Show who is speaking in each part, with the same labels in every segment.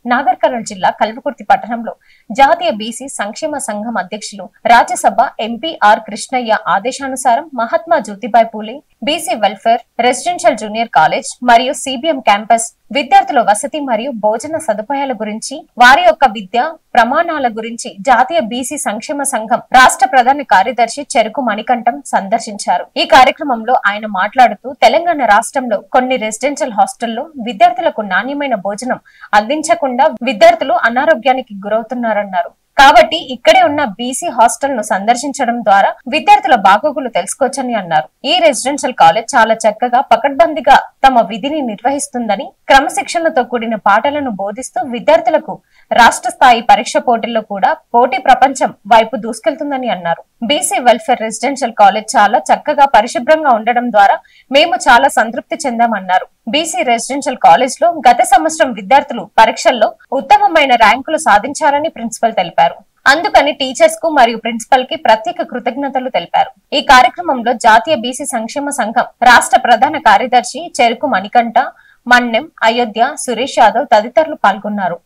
Speaker 1: నాగర్ కర్నూలు జిల్లా కల్వకుర్తి పట్టణంలో జాతీయ బీసీ సంక్షేమ సంఘం అధ్యక్షులు రాజ్యసభ ఎంపీ ఆర్ కృష్ణయ్య ఆదేశానుసారం Mahatma Jyotiba Phule BC welfare residential junior college మరియు సిబిఎం క్యాంపస్ విద్యార్థుల వసతి మరియు భోజన సదుపాయాల గురించి వారి యొక్క విద్యా ప్రమాణాల గురించి జాతీయ బీసీ సంక్షేమ సంఘం రాష్ట్ర ప్రధాన కార్యదర్శి చెరుకు మణికంఠం సందర్శించారు. ఈ కార్యక్రమంలో ఆయన మాట్లాడుతూ తెలంగాణ రాష్ట్రంలో కొన్ని రెసిడెన్షియల్ హాస్టల్లో విద్యార్థులకు నాణ్యమైన భోజనం అందించకుండా విద్యార్థులు అనారోగ్యానికి గురవుతున్నారన్నారు. కాబట్టి ఇక్కడే ఉన్న బీసీ హాస్టల్ ను సందర్శించడం ద్వారా విద్యార్థుల బాగోగులు తెలుసుకోవచ్చని అన్నారు. ఈ రెసిడెన్షియల్ కాలేజ్ చాలా చక్కగా పకడ్బందీగా తమ విధిని నిర్వహిస్తుందని, క్రమశిక్షణతో కూడిన పాఠాలను బోధిస్తూ విద్యార్థులకు రాష్ట్ర స్థాయి పరీక్ష పోటీల్లో కూడా పోటీ ప్రపంచం వైపు దూసుకెళ్తుందని అన్నారు. బీసీ వెల్ఫేర్ రెసిడెన్షియల్ కాలేజ్ చాలా చక్కగా పరిశుభ్రంగా ఉండడం ద్వారా మేము చాలా సంతృప్తి చెందామన్నారు. బీసీ రెసిడెన్షియల్ కాలేజ్ లో గత సంవత్సరం విద్యార్థులు పరీక్షల్లో ఉత్తమమైన ర్యాంకులు సాధించారని ప్రిన్సిపల్ తెలిపారు. అందుకని టీచర్స్ కు మరియు ప్రిన్సిపల్ కి ప్రత్యేక కృతజ్ఞతలు తెలిపారు. ఈ కార్యక్రమంలో జాతీయ బీసీ సంక్షేమ సంఘం రాష్ట్ర ప్రధాన కార్యదర్శి చెరుకు మణికంఠ, మన్నెం, అయోధ్య, సురేష్ యాదవ్ తదితరులు పాల్గొన్నారు.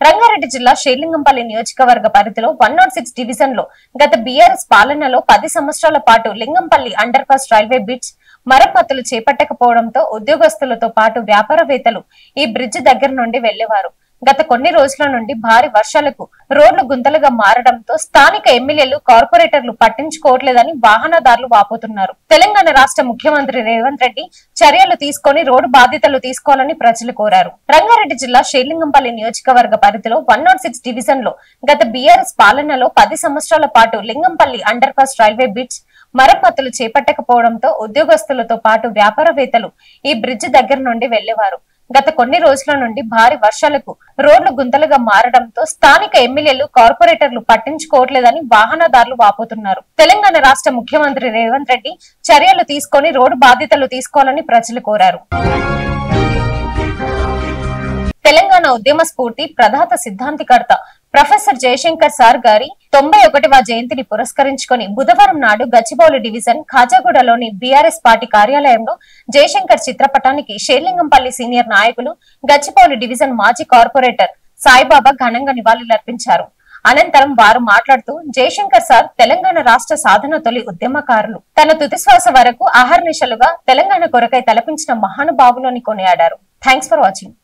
Speaker 1: రంగారెడ్డి జిల్లా షేర్లింగంపల్లి నియోజకవర్గ పరిధిలో 106 డివిజన్ లో గత బీఆర్ఎస్ పాలనలో 10 సంవత్సరాల పాటు Lingampalli underpass railway bridge మరమ్మతులు చేపట్టకపోవడంతో ఉద్యోగస్తులతో పాటు వ్యాపారవేత్తలు ఈ బ్రిడ్జ్ దగ్గర నుండి వెళ్లేవారు. గత కొన్ని రోజుల నుండి భారీ వర్షాలకు రోడ్లు గుంతలుగా మారడంతో స్థానిక ఎమ్మెల్యేలు, కార్పొరేటర్లు పట్టించుకోవట్లేదని వాహనదారులు వాపోతున్నారు. తెలంగాణ రాష్ట్ర ముఖ్యమంత్రి రేవంత్ రెడ్డి చర్యలు తీసుకొని రోడ్డు బాధ్యతలు తీసుకోవాలని ప్రజలు కోరారు. రంగారెడ్డి జిల్లా షేర్లింగంపల్లి నియోజకవర్గ పరిధిలో 106 డివిజన్ లో గత బీఆర్ఎస్ పాలనలో 10 సంవత్సరాల పాటు Lingampalli underpass railway bridge మరమ్మతులు చేపట్టకపోవడంతో ఉద్యోగస్తులతో పాటు వ్యాపారవేత్తలు ఈ బ్రిడ్జ్ దగ్గర నుండి వెళ్లేవారు. గత కొన్ని రోజుల నుండి భారీ వర్షాలకు రోడ్లు గుంతలుగా మారడంతో స్థానిక ఎమ్మెల్యేలు, కార్పొరేటర్లు పట్టించుకోవట్లేదని వాహనదారులు వాపోతున్నారు. తెలంగాణ రాష్ట్ర ముఖ్యమంత్రి రేవంత్ రెడ్డి చర్యలు తీసుకొని రోడ్డు బాధ్యతలు తీసుకోవాలని ప్రజలు కోరారు. తెలంగాణ ఉద్యమ స్ఫూర్తి ప్రదాత సిద్ధాంతికర్త ప్రొఫెసర్ జయశంకర్ సార్ గారి 91వ జయంతిని పురస్కరించుకొని బుధవారం నాడు గచ్చిబౌలి డివిజన్ ఖాజాగూడలోని బీఆర్ఎస్ పార్టీ కార్యాలయంలో జయశంకర్ చిత్రపటానికి షేర్లింగంపల్లి సీనియర్ నాయకులు, గచ్చిబౌలి డివిజన్ మాజీ కార్పొరేటర్ సాయిబాబా ఘనంగా నివాళులర్పించారు. అనంతరం వారు మాట్లాడుతూ జయశంకర్ సార్ తెలంగాణ రాష్ట్ర సాధన తొలి ఉద్యమకారులు, తన తుదిశ్వాస వరకు అహర్నిశలుగా తెలంగాణ కొరకై తలపించిన మహానుభావులు అని కొనియాడారు. Thanks for watching.